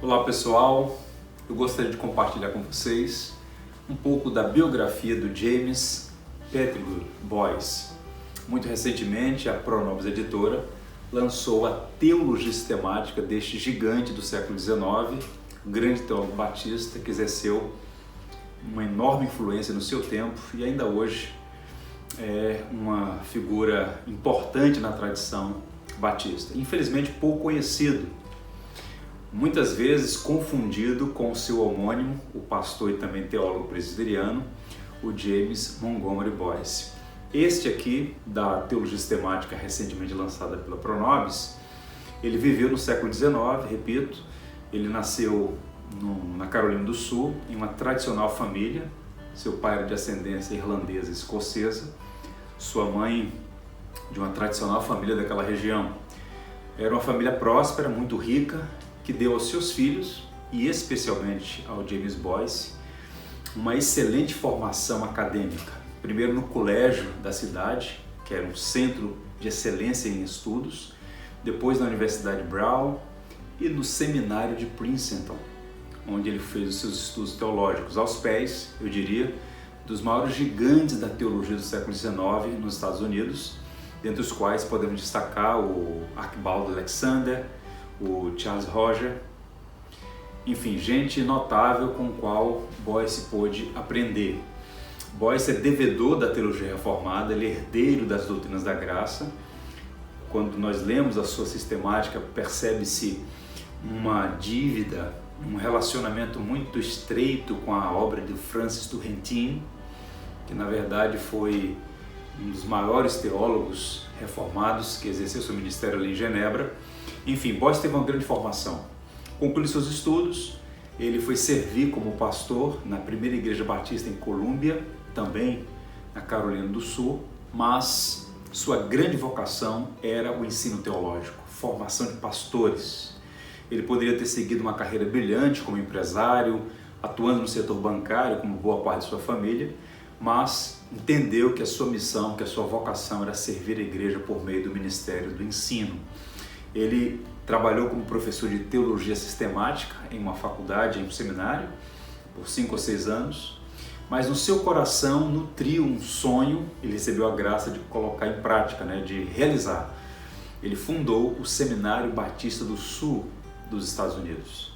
Olá pessoal, eu gostaria de compartilhar com vocês um pouco da biografia do James Pettigrew Boyce. Muito recentemente a Pronobis Editora lançou a teologia sistemática deste gigante do século XIX, um grande teólogo batista que exerceu uma enorme influência no seu tempo e ainda hoje é uma figura importante na tradição batista. Infelizmente pouco conhecido, muitas vezes confundido com o seu homônimo, o pastor e também teólogo presbiteriano, o James Montgomery Boyce. Este aqui, da teologia sistemática recentemente lançada pela Pronobis, ele viveu no século XIX, repito, ele nasceu na Carolina do Sul, em uma tradicional família. Seu pai era de ascendência irlandesa e escocesa, sua mãe de uma tradicional família daquela região. Era uma família próspera, muito rica, que deu aos seus filhos, e especialmente ao James Boyce, uma excelente formação acadêmica. Primeiro no colégio da cidade, que era um centro de excelência em estudos, depois na Universidade Brown e no seminário de Princeton, onde ele fez os seus estudos teológicos aos pés, eu diria, dos maiores gigantes da teologia do século XIX nos Estados Unidos, dentre os quais podemos destacar o Archibald Alexander, o Charles Roger, enfim, gente notável com a qual Boyce pôde aprender. Boyce é devedor da teologia reformada, ele é herdeiro das doutrinas da graça. Quando nós lemos a sua sistemática, percebe-se uma dívida, um relacionamento muito estreito com a obra de Francis Turretin, que na verdade foi um dos maiores teólogos reformados que exerceu seu ministério ali em Genebra. Enfim, Boyce teve uma grande formação. Concluiu seus estudos, ele foi servir como pastor na primeira igreja batista em Colômbia, também na Carolina do Sul, mas sua grande vocação era o ensino teológico, formação de pastores. Ele poderia ter seguido uma carreira brilhante como empresário, atuando no setor bancário, como boa parte de sua família, mas entendeu que a sua missão, que a sua vocação era servir a igreja por meio do ministério do ensino. Ele trabalhou como professor de teologia sistemática em uma faculdade, em um seminário, por 5 ou 6 anos, mas no seu coração nutriu um sonho, ele recebeu a graça de colocar em prática, de realizar. Ele fundou o Seminário Batista do Sul dos Estados Unidos,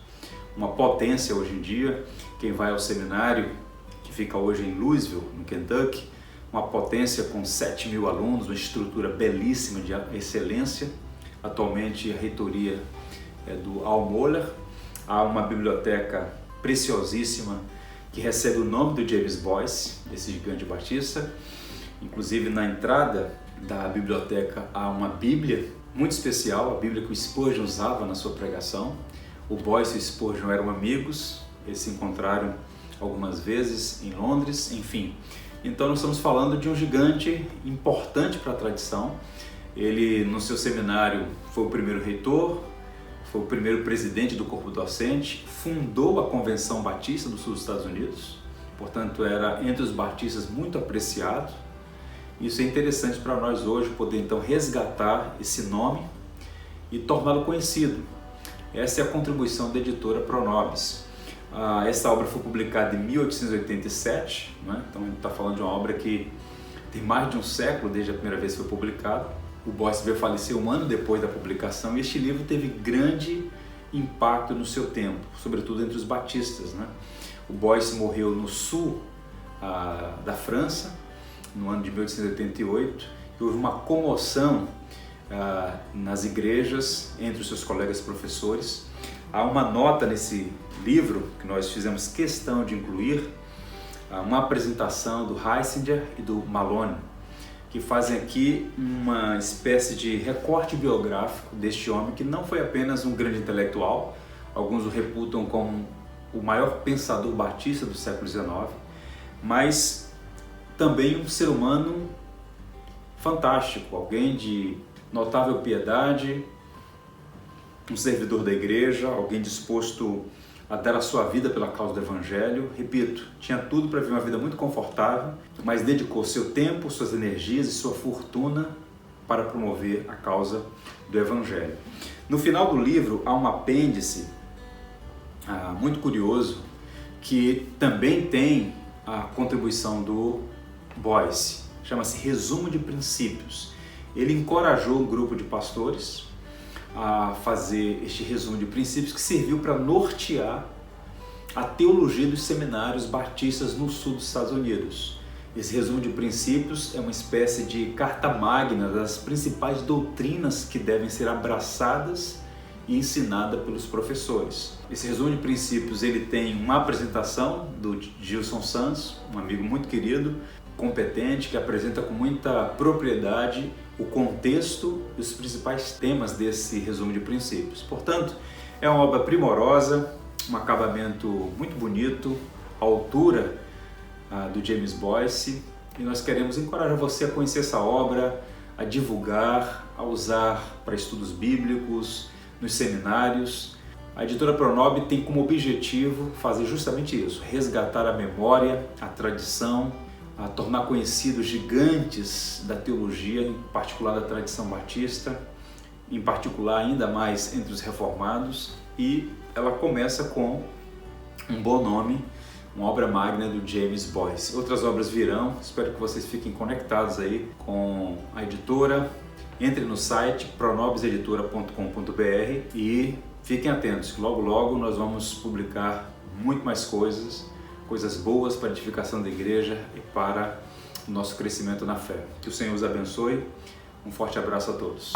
uma potência hoje em dia. Quem vai ao seminário, que fica hoje em Louisville, no Kentucky, uma potência com 7.000 alunos, uma estrutura belíssima de excelência. Atualmente a reitoria é do Al Mohler. Há uma biblioteca preciosíssima que recebe o nome do James Boyce, desse gigante batista. Inclusive na entrada da biblioteca há uma Bíblia muito especial, a Bíblia que o Spurgeon usava na sua pregação. O Boyce e o Spurgeon eram amigos, eles se encontraram algumas vezes em Londres, enfim. Então nós estamos falando de um gigante importante para a tradição. Ele, no seu seminário, foi o primeiro reitor, foi o primeiro presidente do corpo docente, fundou a Convenção Batista do Sul dos Estados Unidos, portanto era entre os batistas muito apreciado. Isso é interessante para nós hoje, poder então resgatar esse nome e torná-lo conhecido. Essa é a contribuição da editora Pronobis. Essa obra foi publicada em 1887, então a gente está falando de uma obra que tem mais de um século desde a primeira vez que foi publicada. O Boyce veio falecer um ano depois da publicação e este livro teve grande impacto no seu tempo, sobretudo entre os batistas. O Boyce morreu no sul da França, no ano de 1888, e houve uma comoção nas igrejas entre os seus colegas professores. Há uma nota nesse livro que nós fizemos questão de incluir, uma apresentação do Heisinger e do Malone, que fazem aqui uma espécie de recorte biográfico deste homem que não foi apenas um grande intelectual, alguns o reputam como o maior pensador batista do século XIX, mas também um ser humano fantástico, alguém de notável piedade, um servidor da igreja, alguém disposto a dar a sua vida pela causa do Evangelho. Repito, tinha tudo para viver uma vida muito confortável, mas dedicou seu tempo, suas energias e sua fortuna para promover a causa do Evangelho. No final do livro há um apêndice muito curioso que também tem a contribuição do Boyce, chama-se Resumo de Princípios. Ele encorajou um grupo de pastores a fazer este resumo de princípios que serviu para nortear a teologia dos seminários batistas no sul dos Estados Unidos. Esse resumo de princípios é uma espécie de carta magna das principais doutrinas que devem ser abraçadas e ensinadas pelos professores. Esse resumo de princípios ele tem uma apresentação do Gilson Santos, um amigo muito querido, competente, que apresenta com muita propriedade o contexto e os principais temas desse resumo de princípios. Portanto, é uma obra primorosa, um acabamento muito bonito, à altura do James Boyce, e nós queremos encorajar você a conhecer essa obra, a divulgar, a usar para estudos bíblicos, nos seminários. A editora Pronob tem como objetivo fazer justamente isso, resgatar a memória, a tradição, a tornar conhecidos gigantes da teologia, em particular da tradição batista, em particular ainda mais entre os reformados, e ela começa com um bom nome, uma obra magna do James Boyce. Outras obras virão, espero que vocês fiquem conectados aí com a editora. Entre no site pronobseditora.com.br e fiquem atentos, que logo logo nós vamos publicar muito mais coisas boas para a edificação da igreja e para o nosso crescimento na fé. Que o Senhor os abençoe. Um forte abraço a todos.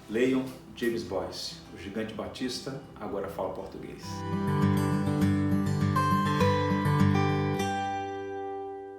Leiam James Boyce, o gigante batista agora fala português.